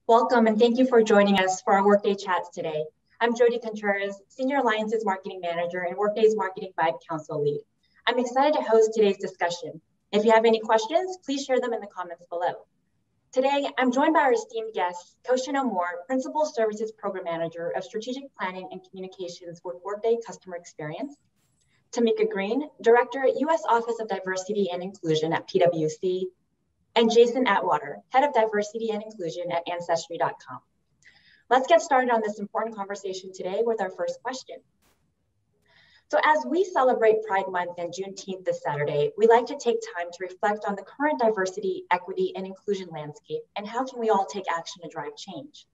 Welcome and thank you for joining us for our Workday Chats today. I'm Jody Contreras, Senior Alliances Marketing Manager and Workday's Marketing Vibe Council Lead. I'm excited to host today's discussion. If you have any questions, please share them in the comments below. Today, I'm joined by our esteemed guests, Kosheno, Principal Services Program Manager of Strategic Planning and Communications with Workday Customer Experience, Tameka Green, Director at U.S. Office of Diversity and Inclusion at PwC, and Jason Atwater, Head of Diversity and Inclusion at Ancestry.com. Let's get started on this important conversation today with our first question. So as we celebrate Pride Month and Juneteenth this Saturday, we like to take time to reflect on the current diversity, equity, and inclusion landscape and how can we all take action to drive change.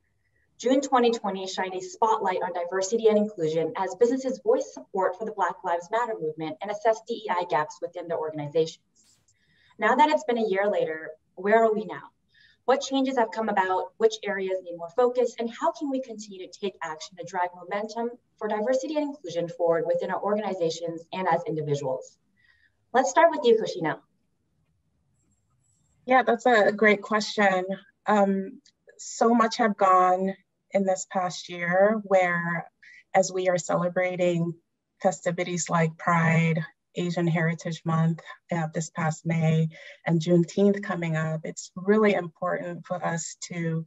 June 2020 shined a spotlight on diversity and inclusion as businesses voiced support for the Black Lives Matter movement and assessed DEI gaps within their organizations. Now that it's been a year later, where are we now? What changes have come about? Which areas need more focus? And how can we continue to take action to drive momentum for diversity and inclusion forward within our organizations and as individuals? Let's start with you, Kosheno. Yeah, that's a great question. So much have gone in this past year where, as we are celebrating festivities like Pride, Asian Heritage Month this past May, and Juneteenth coming up, it's really important for us to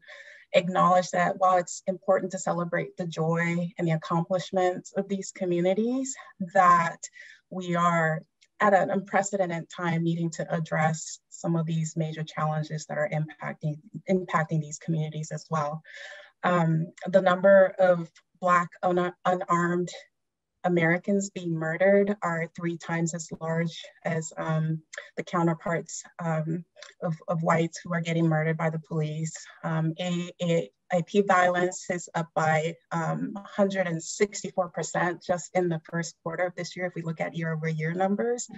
acknowledge that while it's important to celebrate the joy and the accomplishments of these communities, that we are at an unprecedented time needing to address some of these major challenges that are impacting these communities as well. The number of Black unarmed Americans being murdered are 3 times as large as the counterparts of whites who are getting murdered by the police. AAPI violence is up by 164% just in the first quarter of this year, if we look at year-over-year numbers.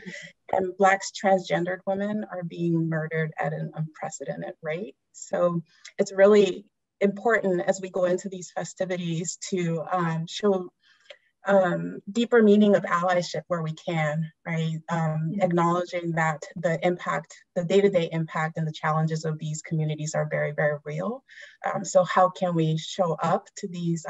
And Black transgendered women are being murdered at an unprecedented rate. So it's really important as we go into these festivities to show deeper meaning of allyship where we can, right? Acknowledging that the impact, the day-to-day impact and the challenges of these communities are very, very real. So how can we show up to these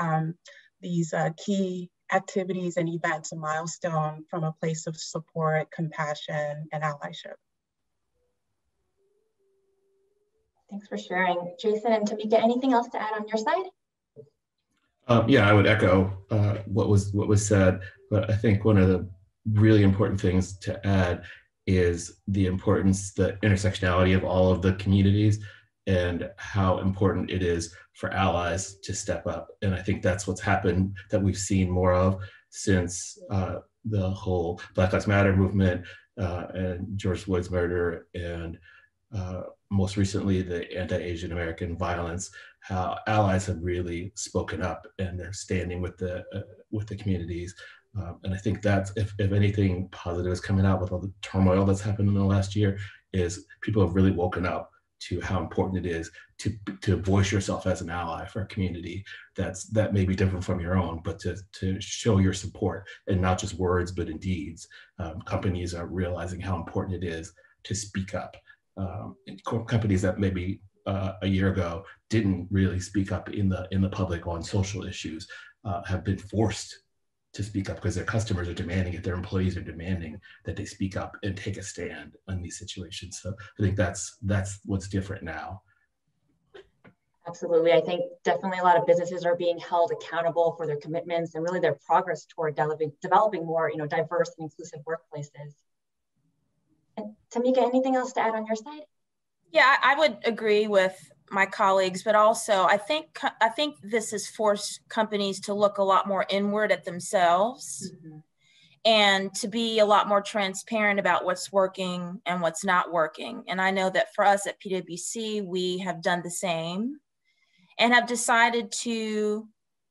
key activities and events and milestones from a place of support, compassion, and allyship? Thanks for sharing. Jason and Tameka, anything else to add on your side? Yeah, I would echo what was said, but I think one of the really important things to add is the importance, the intersectionality of all of the communities and how important it is for allies to step up. And I think that's what's happened, that we've seen more of since the whole Black Lives Matter movement and George Floyd's murder, and most recently the anti-Asian American violence, how allies have really spoken up and they're standing with the communities. And I think that's, if anything positive is coming out with all the turmoil that's happened in the last year, is people have really woken up to how important it is to voice yourself as an ally for a community that may be different from your own, but to show your support, and not just words, but in deeds. Companies are realizing how important it is to speak up. Companies that maybe a year ago didn't really speak up in the public on social issues have been forced to speak up because their customers are demanding it, their employees are demanding that they speak up and take a stand in these situations. So I think that's what's different now. Absolutely. I think definitely a lot of businesses are being held accountable for their commitments and really their progress toward developing more, diverse and inclusive workplaces. And Tameka, anything else to add on your side? Yeah, I would agree with my colleagues, but also I think this has forced companies to look a lot more inward at themselves and to be a lot more transparent about what's working and what's not working. And I know that for us at PwC, we have done the same and have decided to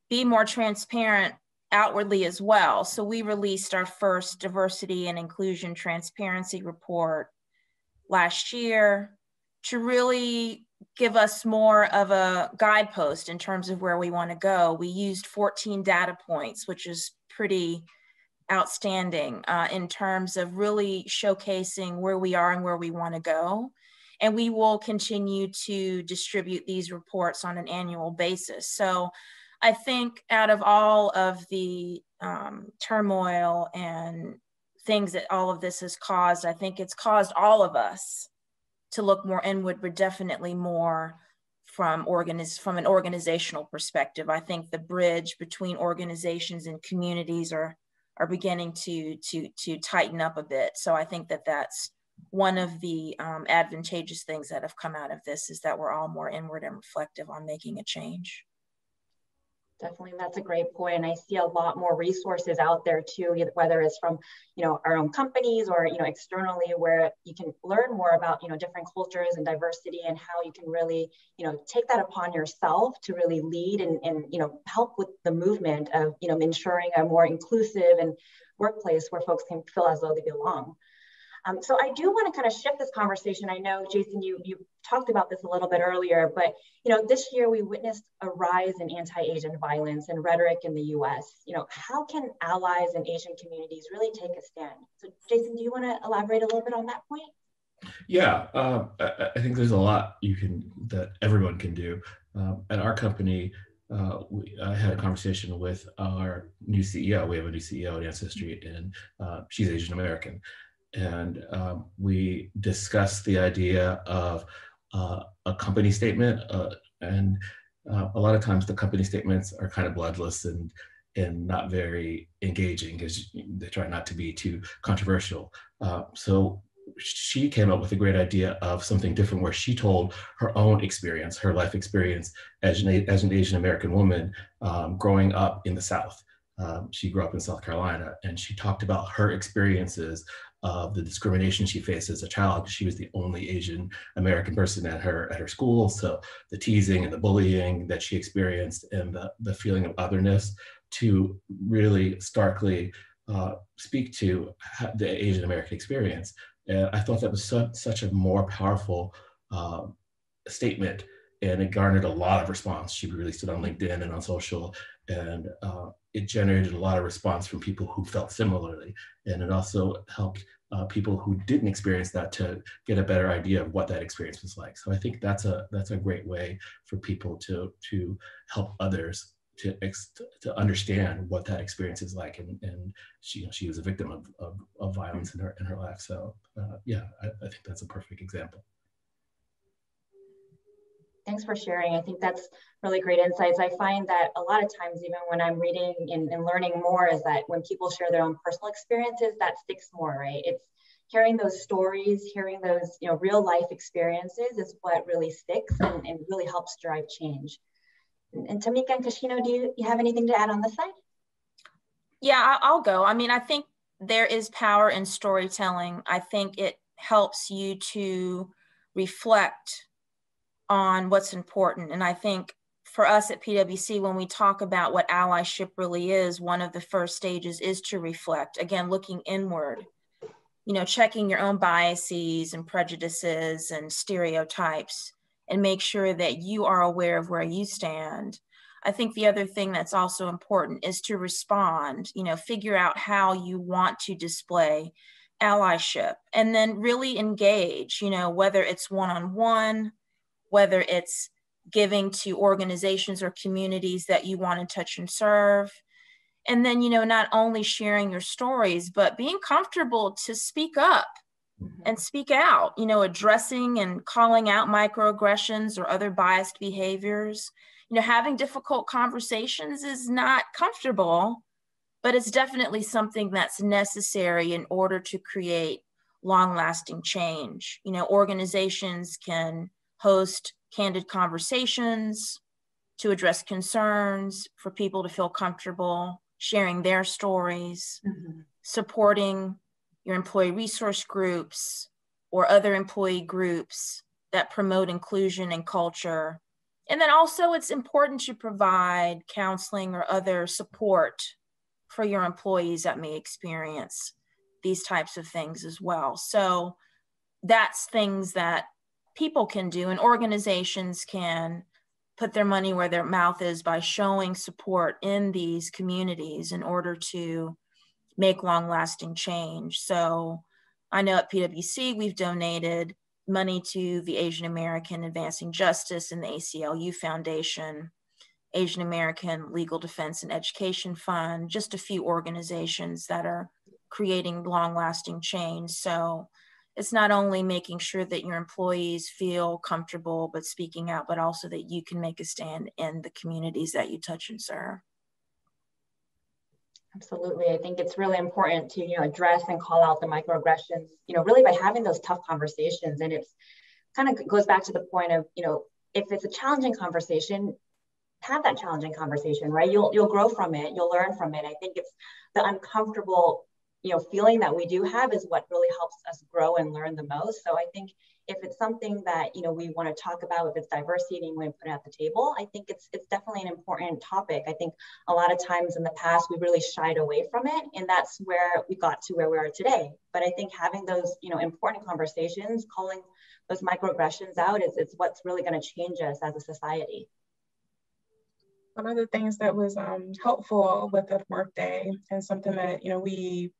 be more transparent outwardly as well. So we released our first diversity and inclusion transparency report last year to really give us more of a guidepost in terms of where we want to go. We used 14 data points, which is pretty outstanding in terms of really showcasing where we are and where we want to go. And we will continue to distribute these reports on an annual basis. So I think out of all of the turmoil and things that all of this has caused, I think it's caused all of us to look more inward, but definitely more from an organizational perspective. I think the bridge between organizations and communities are beginning to tighten up a bit. So I think that that's one of the advantageous things that have come out of this, is that we're all more inward and reflective on making a change. Definitely, that's a great point. And I see a lot more resources out there too, whether it's from, our own companies or, externally, where you can learn more about, different cultures and diversity, and how you can really, take that upon yourself to really lead and help with the movement of, ensuring a more inclusive and workplace where folks can feel as though they belong. So I do want to kind of shift this conversation. I know, Jason, you talked about this a little bit earlier, but this year we witnessed a rise in anti-Asian violence and rhetoric in the U.S. How can allies and Asian communities really take a stand? So Jason, do you want to elaborate a little bit on that point? Yeah, I think there's a lot that everyone can do. At our company, I had a conversation with our new CEO. We have a new CEO at Ancestry, and she's Asian American. And we discussed the idea of a company statement, and a lot of times the company statements are kind of bloodless and not very engaging, because they try not to be too controversial. So she came up with a great idea of something different, where she told her own experience, her life experience as an Asian American woman growing up in the South. She grew up in South Carolina, and she talked about her experiences of the discrimination she faced as a child. She was the only Asian American person at her school. So the teasing and the bullying that she experienced, and the feeling of otherness, to really starkly speak to the Asian American experience. And I thought that was such a more powerful statement, and it garnered a lot of response. She released it on LinkedIn and on social, and it generated a lot of response from people who felt similarly. And it also helped people who didn't experience that to get a better idea of what that experience was like. So I think that's a great way for people to help others to understand what that experience is like. And she was a victim of violence in her life. So yeah, I think that's a perfect example. Thanks for sharing. I think that's really great insights. I find that a lot of times, even when I'm reading and learning more, is that when people share their own personal experiences, that sticks more, right? It's hearing those stories, hearing those real life experiences is what really sticks and really helps drive change. And Tameka and Kosheno, do you have anything to add on this side? Yeah, I'll go. I mean, I think there is power in storytelling. I think it helps you to reflect on what's important. And I think for us at PwC, when we talk about what allyship really is, one of the first stages is to reflect. Again, looking inward, checking your own biases and prejudices and stereotypes, and make sure that you are aware of where you stand. I think the other thing that's also important is to respond, figure out how you want to display allyship, and then really engage, whether it's one-on-one, whether it's giving to organizations or communities that you want to touch and serve. And then, not only sharing your stories, but being comfortable to speak up and speak out, addressing and calling out microaggressions or other biased behaviors. Having difficult conversations is not comfortable, but it's definitely something that's necessary in order to create long-lasting change. Organizations can host candid conversations to address concerns, for people to feel comfortable sharing their stories, supporting your employee resource groups or other employee groups that promote inclusion and culture. And then also, it's important to provide counseling or other support for your employees that may experience these types of things as well. So that's things that people can do, and organizations can put their money where their mouth is by showing support in these communities in order to make long-lasting change. So I know at PwC, we've donated money to the Asian American Advancing Justice and the ACLU Foundation, Asian American Legal Defense and Education Fund, just a few organizations that are creating long-lasting change. So it's not only making sure that your employees feel comfortable but speaking out, but also that you can make a stand in the communities that you touch and serve. Absolutely. I think it's really important to, address and call out the microaggressions, really by having those tough conversations. And it's kind of goes back to the point of, if it's a challenging conversation, have that challenging conversation, right? You'll grow from it. You'll learn from it. I think it's the uncomfortable, feeling that we do have is what really helps us grow and learn the most. So I think if it's something that, we want to talk about, if it's diversity and we put it at the table, I think it's definitely an important topic. I think a lot of times in the past, we really shied away from it, and that's where we got to where we are today. But I think having those, important conversations, calling those microaggressions out is what's really going to change us as a society. One of the things that was helpful with the Workday, and something that we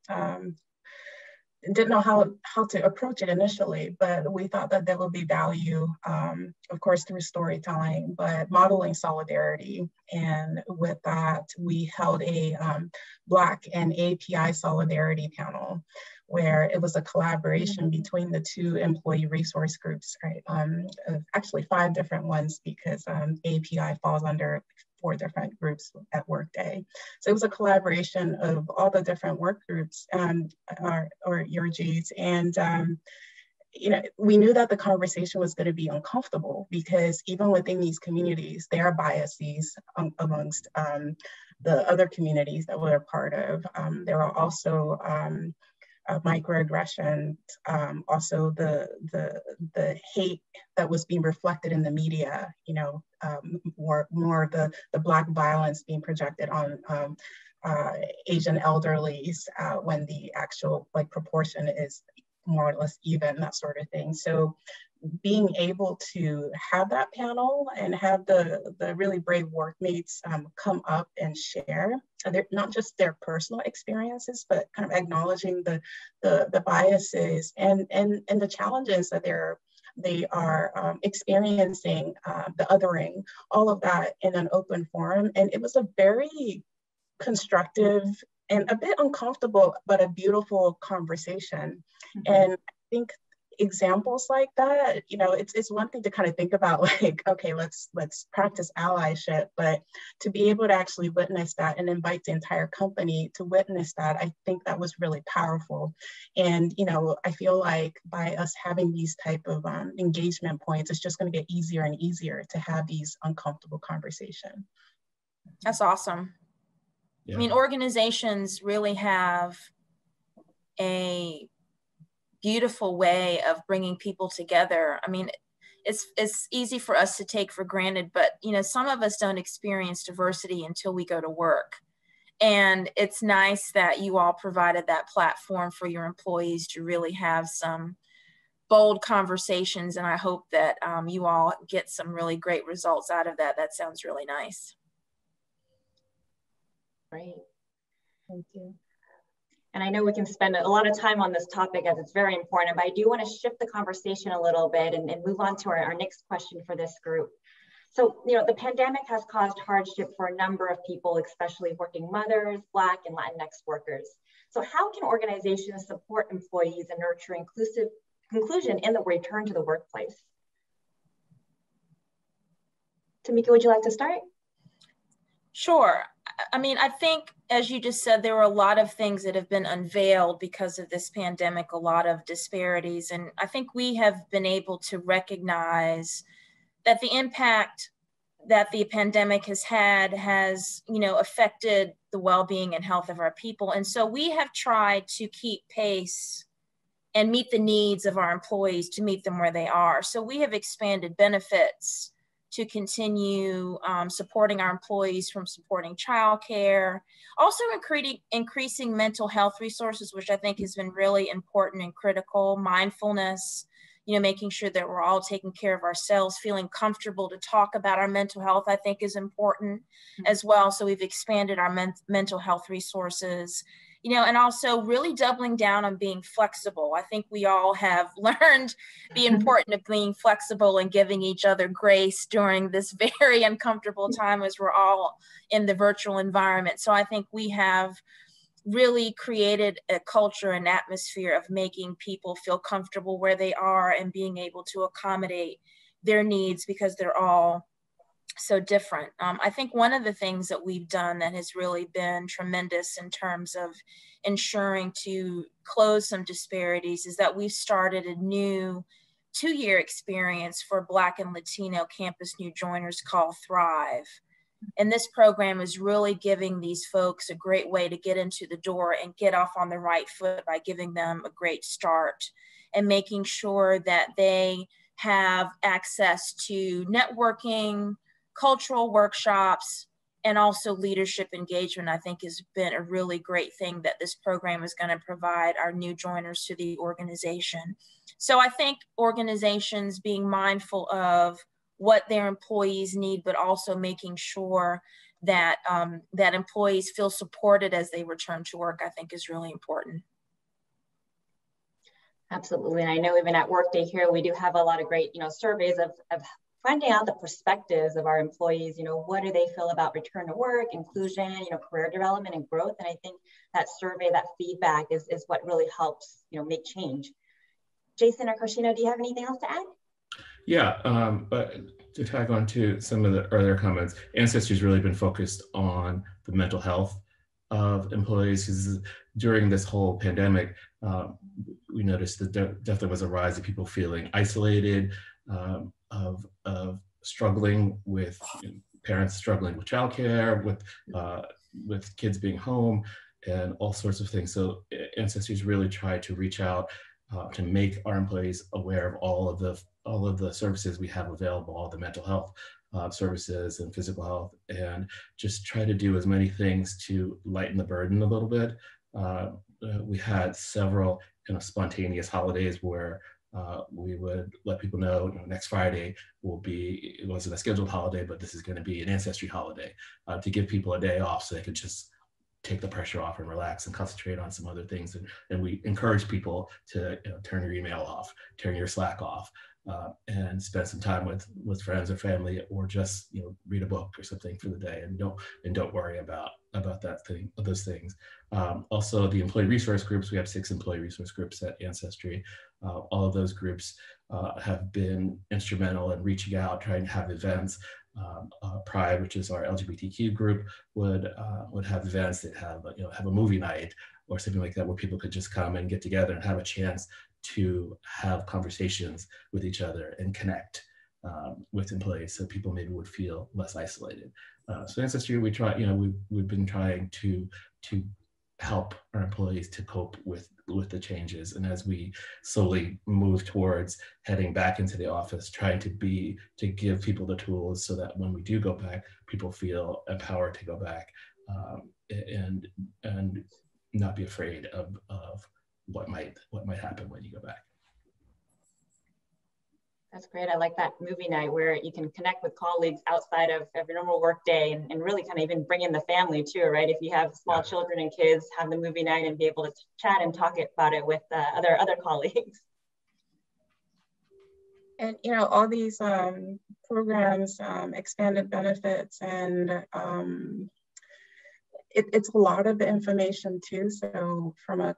didn't know how to approach it initially, but we thought that there would be value, of course, through storytelling, but modeling solidarity. And with that, we held a Black and API solidarity panel, where it was a collaboration between the two employee resource groups, right? Actually 5 different ones, because API falls under 4 different groups at Workday. So it was a collaboration of all the different work groups or URGs. And we knew that the conversation was going to be uncomfortable, because even within these communities, there are biases amongst the other communities that we're a part of. There are also microaggressions, also the hate that was being reflected in the media, more of the Black violence being projected on Asian elderlies when the actual proportion is more or less even, that sort of thing. So being able to have that panel and have the really brave workmates come up and share, not just their personal experiences, but kind of acknowledging the biases and the challenges that they are experiencing, the othering, all of that in an open forum. And it was a very constructive and a bit uncomfortable, but a beautiful conversation. Mm-hmm. And I think examples like that, it's one thing to kind of think about, okay, let's practice allyship, but to be able to actually witness that and invite the entire company to witness that, I think that was really powerful. And I feel like by us having these type of engagement points, it's just going to get easier and easier to have these uncomfortable conversations. That's awesome. Yeah. I mean, organizations really have a beautiful way of bringing people together. I mean, it's easy for us to take for granted, but some of us don't experience diversity until we go to work. And it's nice that you all provided that platform for your employees to really have some bold conversations. And I hope that you all get some really great results out of that. That sounds really nice. Great. Thank you. And I know we can spend a lot of time on this topic as it's very important, but I do want to shift the conversation a little bit and move on to our next question for this group. So, the pandemic has caused hardship for a number of people, especially working mothers, Black and Latinx workers. So how can organizations support employees and nurture inclusion in the return to the workplace? Tameka, would you like to start? Sure. I mean, I think, as you just said, there were a lot of things that have been unveiled because of this pandemic, a lot of disparities. And I think we have been able to recognize that the impact that the pandemic has had has, affected the well-being and health of our people. And so we have tried to keep pace and meet the needs of our employees, to meet them where they are. So we have expanded benefits to continue supporting our employees, from supporting childcare, also increasing mental health resources, which I think has been really important and critical. Mindfulness, making sure that we're all taking care of ourselves, feeling comfortable to talk about our mental health, I think is important as well. So we've expanded our mental health resources. you know, and also really doubling down on being flexible. I think we all have learned the importance of being flexible and giving each other grace during this very uncomfortable time as we're all in the virtual environment. So I think we have really created a culture and atmosphere of making people feel comfortable where they are and being able to accommodate their needs because they're all so different. I think one of the things that we've done that has really been tremendous in terms of ensuring to close some disparities is that we've started a new 2-year experience for Black and Latino campus new joiners called Thrive. And this program is really giving these folks a great way to get into the door and get off on the right foot by giving them a great start and making sure that they have access to networking, cultural workshops, and also leadership engagement. I think has been a really great thing that this program is going to provide our new joiners to the organization. So I think organizations being mindful of what their employees need, but also making sure that that employees feel supported as they return to work, I think is really important. Absolutely, and I know even at Workday here, we do have a lot of great, surveys of finding out the perspectives of our employees. What do they feel about return to work, inclusion, career development and growth. And I think that survey, that feedback is what really helps, make change. Jason or Kosheno, do you have anything else to add? Yeah, but to tag on to some of the earlier comments, Ancestry's really been focused on the mental health of employees, because during this whole pandemic, we noticed that there definitely was a rise of people feeling isolated, of struggling with parents struggling with childcare, with kids being home, and all sorts of things. So Ancestry's really tried to reach out to make our employees aware of all of the services we have available, all the mental health services and physical health, and just try to do as many things to lighten the burden a little bit. We had several spontaneous holidays where we would let people know, next Friday it wasn't a scheduled holiday, but this is going to be an Ancestry holiday, to give people a day off so they could just take the pressure off and relax and concentrate on some other things. And we encourage people to turn your email off, turn your Slack off, and spend some time with friends or family, or just read a book or something for the day, and don't worry about those things. Also, the employee resource groups, we have 6 employee resource groups at Ancestry. All of those groups have been instrumental in reaching out, trying to have events. Pride, which is our LGBTQ group, would have events that have a movie night or something like that, where people could just come and get together and have a chance to have conversations with each other and connect with employees, so people maybe would feel less isolated. So Ancestry, we try, we've been trying to help our employees to cope with the changes. And as we slowly move towards heading back into the office, trying to give people the tools so that when we do go back, people feel empowered to go back, and not be afraid of what might happen when you go back. That's great. I like that movie night where you can connect with colleagues outside of your normal work day, and really kind of even bring in the family too, right? If you have small children and kids, have the movie night and be able to chat and talk about it with other colleagues. And all these programs, expanded benefits, and it's a lot of information too. So from a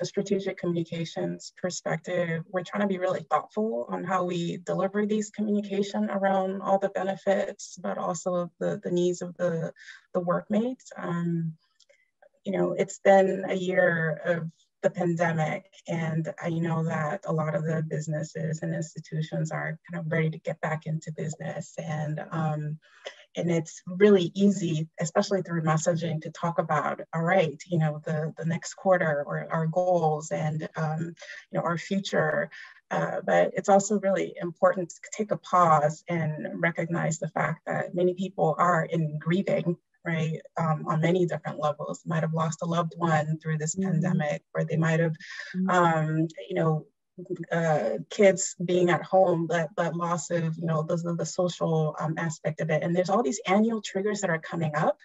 strategic communications perspective, we're trying to be really thoughtful on how we deliver these communication around all the benefits, but also the needs of the workmates. It's been a year of the pandemic, and I know that a lot of the businesses and institutions are kind of ready to get back into business, and it's really easy, especially through messaging, to talk about, all right, the next quarter, or our goals, and our future. But it's also really important to take a pause and recognize the fact that many people are in grieving, right? On many different levels. Might have lost a loved one through this pandemic, or they might have, kids being at home, but loss of, those the social aspect of it. And there's all these annual triggers that are coming up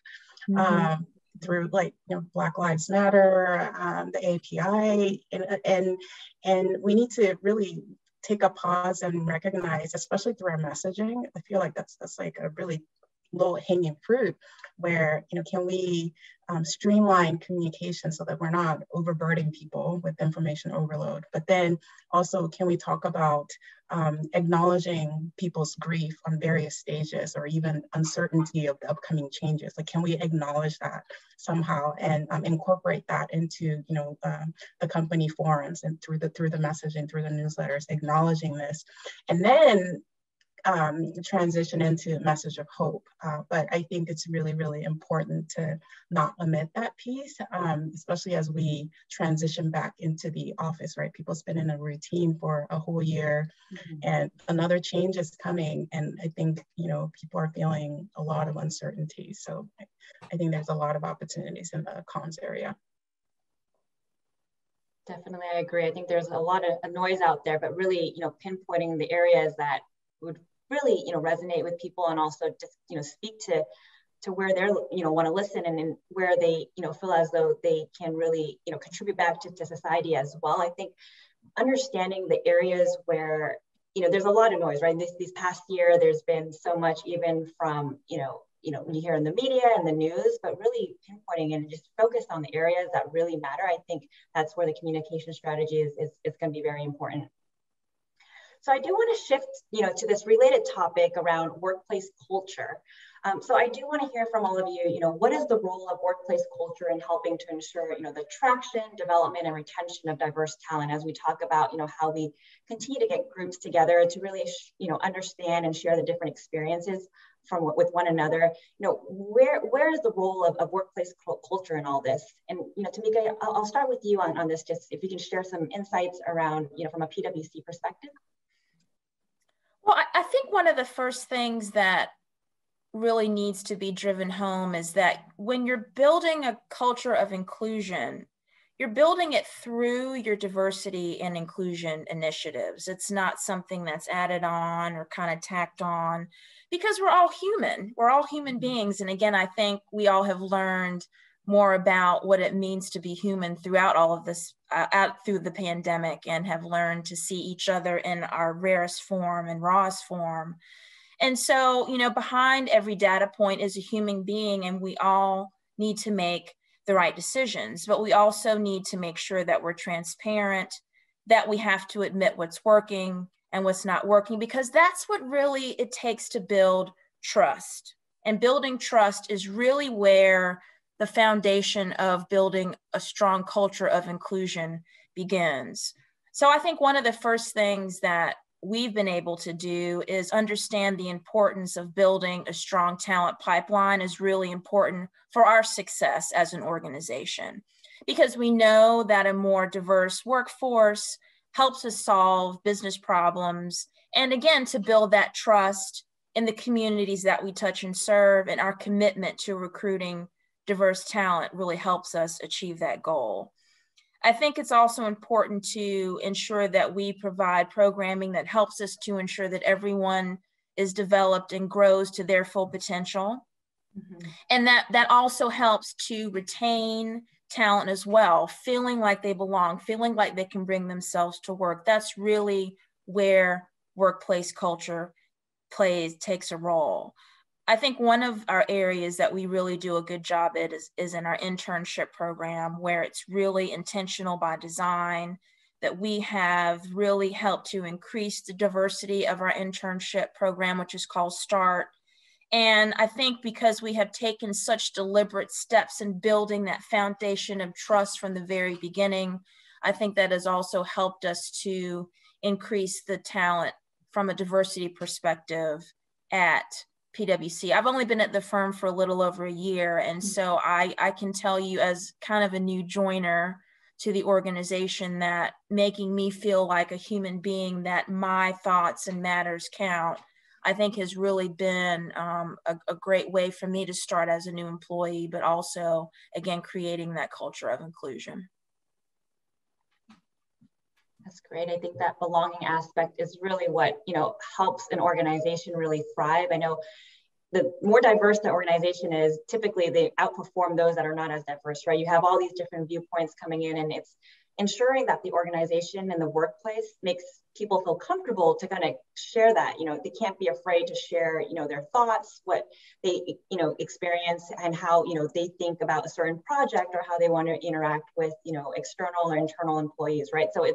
through like, Black Lives Matter, the API, and we need to really take a pause and recognize, especially through our messaging. I feel like that's like a really low-hanging fruit where, can we streamline communication so that we're not overburdening people with information overload? But then also, can we talk about acknowledging people's grief on various stages, or even uncertainty of the upcoming changes? Like, can we acknowledge that somehow and incorporate that into, the company forums and through the messaging, through the newsletters, acknowledging this, and then transition into message of hope. But I think it's really, really important to not omit that piece, especially as we transition back into the office, right? People's been in a routine for a whole year, and another change is coming. And I think, people are feeling a lot of uncertainty. So I think there's a lot of opportunities in the comms area. Definitely, I agree. I think there's a lot of noise out there, but really, pinpointing the areas that would really, resonate with people, and also just, speak to where they're, want to listen, and where they, feel as though they can really, contribute back to society as well. I think understanding the areas where, there's a lot of noise, right? This past year, there's been so much, even from, when you hear in the media and the news, but really pinpointing and just focus on the areas that really matter. I think that's where the communication strategy is going to be very important. So I do want to shift, to this related topic around workplace culture. So I do want to hear from all of you, what is the role of workplace culture in helping to ensure, the attraction, development, and retention of diverse talent, as we talk about, how we continue to get groups together to really, understand and share the different experiences with one another. Where is the role of workplace culture in all this? And, Tameka, I'll start with you on this, just if you can share some insights around, from a PwC perspective. Well, I think one of the first things that really needs to be driven home is that when you're building a culture of inclusion, you're building it through your diversity and inclusion initiatives. It's not something that's added on or kind of tacked on, because we're all human. We're all human beings. And again, I think we all have learned more about what it means to be human throughout all of this, through the pandemic, and have learned to see each other in our rarest form and rawest form. And so, behind every data point is a human being, and we all need to make the right decisions, but we also need to make sure that we're transparent, that we have to admit what's working and what's not working, because that's what really it takes to build trust. And building trust is really where the foundation of building a strong culture of inclusion begins. So I think one of the first things that we've been able to do is understand the importance of building a strong talent pipeline is really important for our success as an organization, because we know that a more diverse workforce helps us solve business problems, and again, to build that trust in the communities that we touch and serve, and our commitment to recruiting diverse talent really helps us achieve that goal. I think it's also important to ensure that we provide programming that helps us to ensure that everyone is developed and grows to their full potential. And that also helps to retain talent as well, feeling like they belong, feeling like they can bring themselves to work. That's really where workplace culture takes a role. I think one of our areas that we really do a good job at is in our internship program, where it's really intentional by design, that we have really helped to increase the diversity of our internship program, which is called START. And I think because we have taken such deliberate steps in building that foundation of trust from the very beginning, I think that has also helped us to increase the talent from a diversity perspective at PwC. I've only been at the firm for a little over a year, and so I can tell you, as kind of a new joiner to the organization, that making me feel like a human being, that my thoughts and matters count, I think has really been a great way for me to start as a new employee, but also, again, creating that culture of inclusion. That's great. I think that belonging aspect is really what, helps an organization really thrive. I know the more diverse the organization is, typically they outperform those that are not as diverse, right? You have all these different viewpoints coming in, and it's ensuring that the organization and the workplace makes people feel comfortable to kind of share that. They can't be afraid to share, their thoughts, what they, experience, and how, they think about a certain project or how they want to interact with, external or internal employees, right? So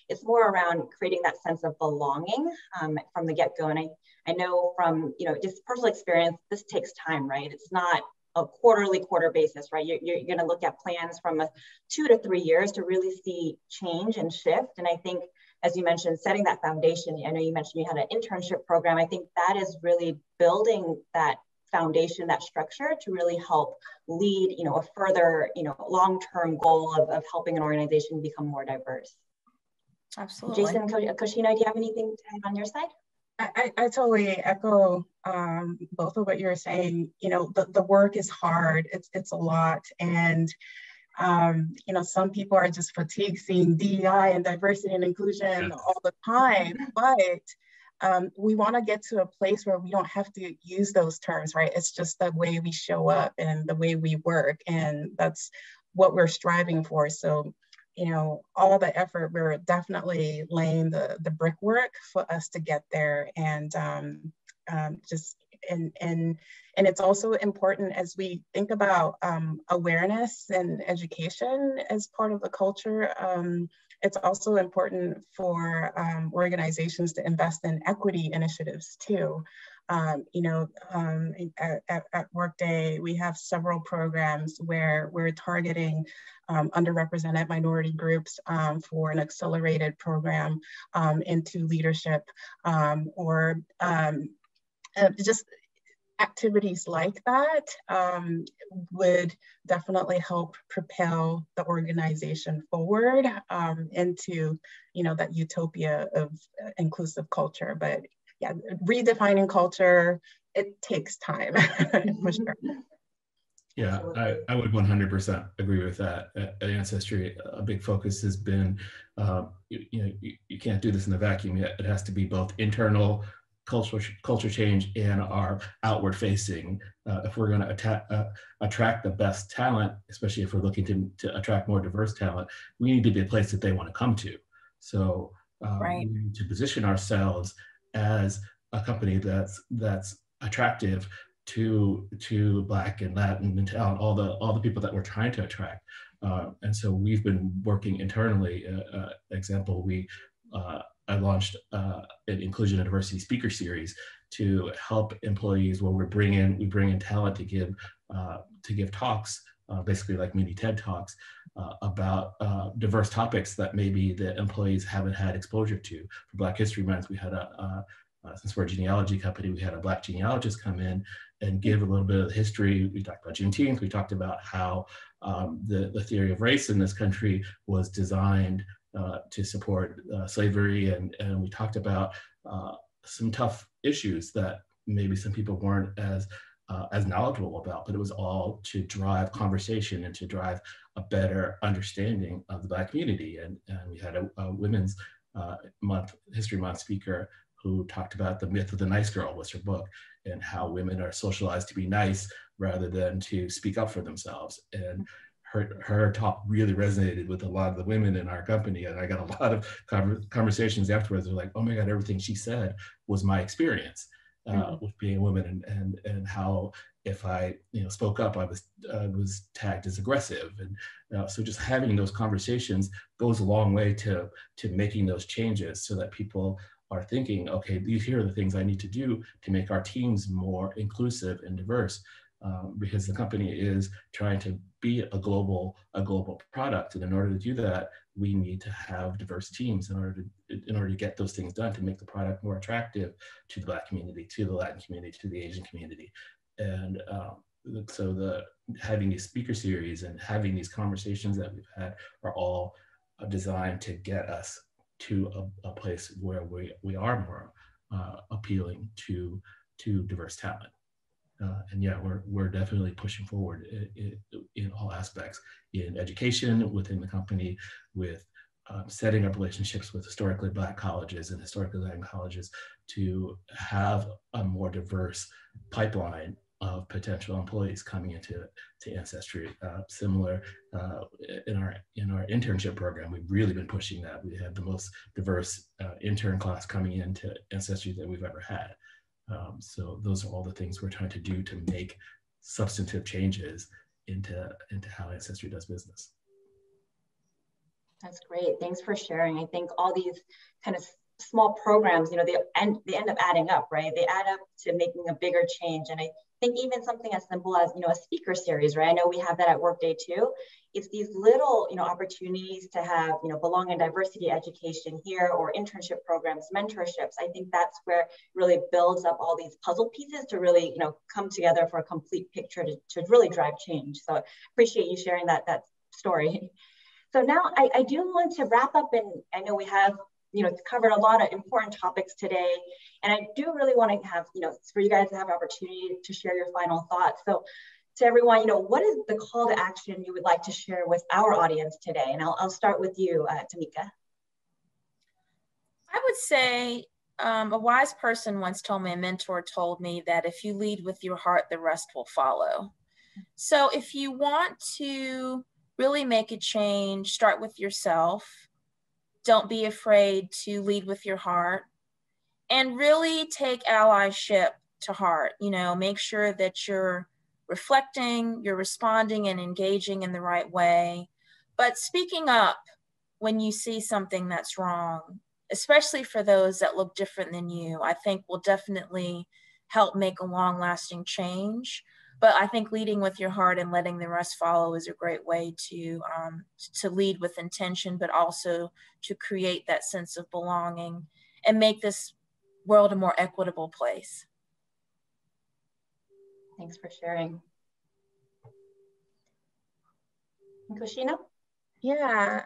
it's more around creating that sense of belonging from the get-go. And I know from, just personal experience, this takes time, right? It's not a quarter basis, right? You're going to look at plans from 2 to 3 years to really see change and shift. And I think, as you mentioned, setting that foundation, I know you mentioned you had an internship program. I think that is really building that foundation, that structure to really help lead, a further, long-term goal of helping an organization become more diverse. Absolutely. Jason, Kosheno, do you have anything to add on your side? I totally echo both of what you're saying. The work is hard. It's a lot. And, some people are just fatigued seeing DEI and diversity and inclusion all the time. But we want to get to a place where we don't have to use those terms, right? It's just the way we show up and the way we work. And that's what we're striving for. So, all the effort, we're definitely laying the brickwork for us to get there. And and it's also important as we think about awareness and education as part of the culture. It's also important for organizations to invest in equity initiatives too. At Workday, we have several programs where we're targeting underrepresented minority groups for an accelerated program into leadership or just activities like that would definitely help propel the organization forward into, that utopia of inclusive culture. But yeah, redefining culture, it takes time for sure. Yeah, I would 100% agree with that. At Ancestry, a big focus has been, you can't do this in a vacuum yet. It has to be both internal culture change and our outward facing. If we're going to attract the best talent, especially if we're looking to attract more diverse talent, we need to be a place that they want to come to. So right. We need to position ourselves as a company that's attractive to Black and Latin and talent, all the people that we're trying to attract. And so we've been working internally. Example, I launched an inclusion and diversity speaker series to help employees where we bring in talent to give talks, basically like mini TED Talks about diverse topics that maybe the employees haven't had exposure to. For Black History Month, we had since we're a genealogy company, we had a Black genealogist come in and give a little bit of the history. We talked about Juneteenth. We talked about how the theory of race in this country was designed to support slavery, and we talked about some tough issues that maybe some people weren't as knowledgeable about, but it was all to drive conversation and to drive a better understanding of the Black community. And we had a Women's History Month speaker who talked about the myth of the nice girl, was her book, and how women are socialized to be nice rather than to speak up for themselves. And her talk really resonated with a lot of the women in our company. And I got a lot of conversations afterwards. They're like, oh my God, everything she said was my experience with being a woman, and how if I spoke up, I was tagged as aggressive. And so just having those conversations goes a long way to making those changes so that people are thinking, okay, here are the things I need to do to make our teams more inclusive and diverse. Because the company is trying to be a global product, and in order to do that, we need to have diverse teams in order to get those things done, to make the product more attractive to the Black community, to the Latin community, to the Asian community. And so having these speaker series and having these conversations that we've had are all designed to get us to a place where we are more appealing to diverse talent. And yeah, we're definitely pushing forward in all aspects, in education, within the company, with setting up relationships with historically Black colleges and historically Latin colleges to have a more diverse pipeline of potential employees coming into Ancestry. Similar in our internship program, we've really been pushing that. We have the most diverse intern class coming into Ancestry that we've ever had. So those are all the things we're trying to do to make substantive changes into how Ancestry does business. That's great. Thanks for sharing. I think all these kind of small programs, they end up adding up, right? They add up to making a bigger change. And I think even something as simple as, a speaker series, right? I know we have that at Workday too. It's these little, opportunities to have, belonging and diversity education here, or internship programs, mentorships. I think that's where it really builds up all these puzzle pieces to really, come together for a complete picture to really drive change. So I appreciate you sharing that story. So now I do want to wrap up, and I know we have covered a lot of important topics today. And I do really want to have, for you guys to have an opportunity to share your final thoughts. So to everyone, what is the call to action you would like to share with our audience today? And I'll start with you, Tameka. I would say a wise person once told me, a mentor told me, that if you lead with your heart, the rest will follow. So if you want to really make a change, start with yourself. Don't be afraid to lead with your heart, and really take allyship to heart. Make sure that you're reflecting, you're responding and engaging in the right way, but speaking up when you see something that's wrong, especially for those that look different than you, I think will definitely help make a long-lasting change. But I think leading with your heart and letting the rest follow is a great way to lead with intention, but also to create that sense of belonging and make this world a more equitable place. Thanks for sharing. And Kosheno? Yeah,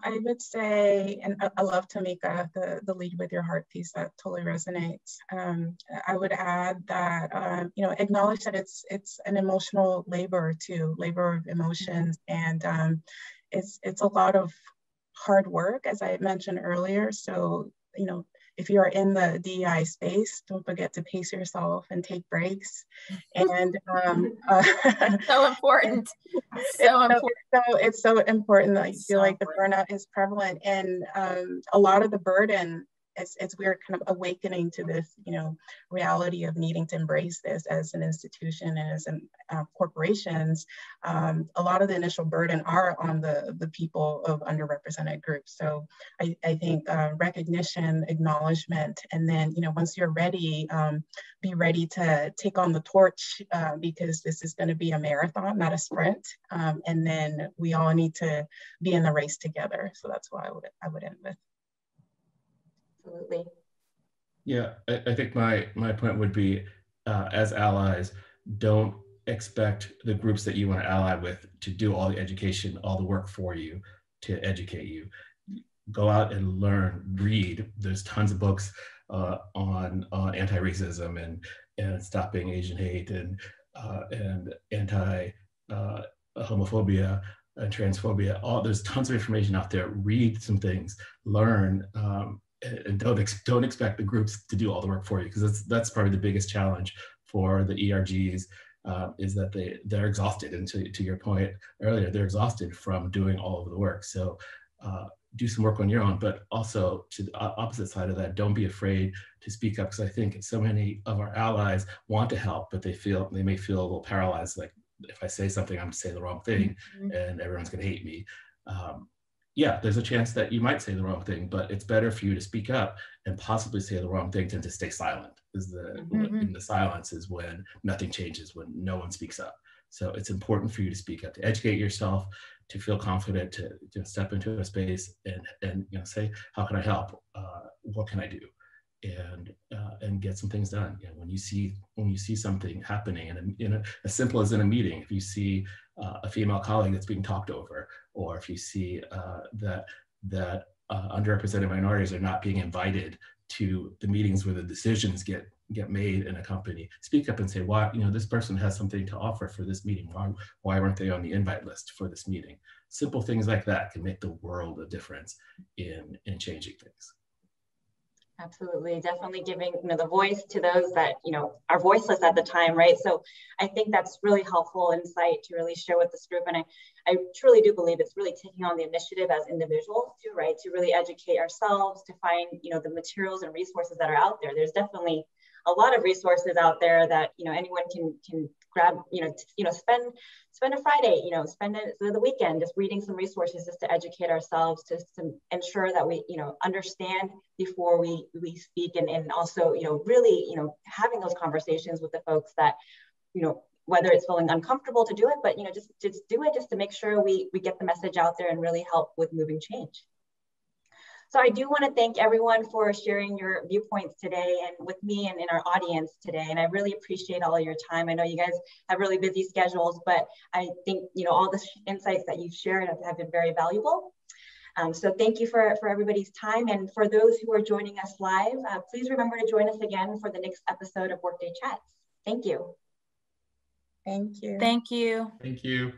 I would say, and I love Tameka, the lead with your heart piece, that totally resonates. I would add that, acknowledge that it's an emotional labor too, labor of emotions. And it's a lot of hard work, as I mentioned earlier. So, if you're in the DEI space, don't forget to pace yourself and take breaks. And so important. It's so important that you feel like the burnout is prevalent, and a lot of the burden, as we're kind of awakening to this, reality of needing to embrace this as an institution and as corporations, a lot of the initial burden are on the people of underrepresented groups. So I think recognition, acknowledgement, and then, once you're ready, be ready to take on the torch, because this is going to be a marathon, not a sprint. And then we all need to be in the race together. So that's what I would end with. Absolutely. Yeah, I think my point would be, as allies, don't expect the groups that you want to ally with to do all the education, all the work for you, to educate you. Go out and learn, read. There's tons of books on anti-racism and stopping Asian hate and anti-homophobia and transphobia. There's tons of information out there. Read some things, learn. And don't expect the groups to do all the work for you, because that's probably the biggest challenge for the ERGs, is that they're exhausted. And to your point earlier, they're exhausted from doing all of the work. So do some work on your own, but also to the opposite side of that, don't be afraid to speak up, because I think so many of our allies want to help, but they may feel a little paralyzed, like, if I say something, I'm going to say the wrong thing, and everyone's going to hate me. Yeah, there's a chance that you might say the wrong thing, but it's better for you to speak up and possibly say the wrong thing than to stay silent. In the silence is when nothing changes, when no one speaks up. So it's important for you to speak up, to educate yourself, to feel confident, to step into a space and say, how can I help? What can I do? And get some things done. When you see something happening, and as simple as in a meeting, if you see a female colleague that's being talked over, or if you see that underrepresented minorities are not being invited to the meetings where the decisions get made in a company, speak up and say, why, this person has something to offer for this meeting. Why weren't they on the invite list for this meeting? Simple things like that can make the world a difference in changing things. Absolutely, definitely giving the voice to those that are voiceless at the time, right? So I think that's really helpful insight to really share with this group, and I truly do believe it's really taking on the initiative as individuals too, right? To really educate ourselves, to find the materials and resources that are out there. There's definitely a lot of resources out there that anyone can grab, spend a Friday, spend the weekend just reading some resources just to educate ourselves, just to ensure that we understand before we speak, and also really having those conversations with the folks that whether it's feeling uncomfortable to do it, but just do it just to make sure we get the message out there and really help with moving change. So I do want to thank everyone for sharing your viewpoints today and with me and in our audience today. And I really appreciate all of your time. I know you guys have really busy schedules, but I think all the insights that you've shared have been very valuable. So thank you for everybody's time. And for those who are joining us live, please remember to join us again for the next episode of Workday Chats. Thank you. Thank you. Thank you. Thank you.